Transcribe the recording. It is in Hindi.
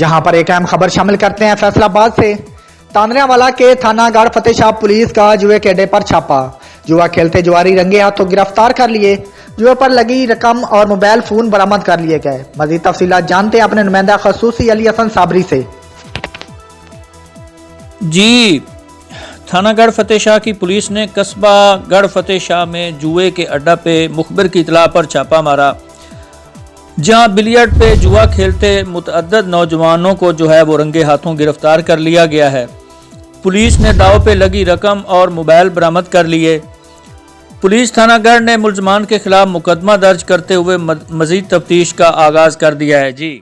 जहां पर एक अहम खबर शामिल करते हैं फैसलाबाद से। तांदरावाला के थाना गढ़ फतेह पुलिस का जुए के अड्डे पर छापा। जुआ खेलते जुआरी रंगे हाथों गिरफ्तार कर लिए। जुए पर लगी रकम और मोबाइल फोन बरामद कर लिए गए। मजीद तफसीलात जानते हैं अपने नुमाइंदा खसूसी अली हसन साबरी से। जी, थाना गढ़ फतेह शाह की पुलिस ने कस्बा गढ़ फतेह शाह में जुए के अड्डा पे मुखबिर की इतला पर छापा मारा, जहां बिलियर्ड पे जुआ खेलते मुतअद्दिद नौजवानों को वो रंगे हाथों गिरफ्तार कर लिया गया है। पुलिस ने दाव पे लगी रकम और मोबाइल बरामद कर लिए। पुलिस थाना गढ़ ने मुलजमान के खिलाफ मुकदमा दर्ज करते हुए मजीद तफ्तीश का आगाज कर दिया है। जी।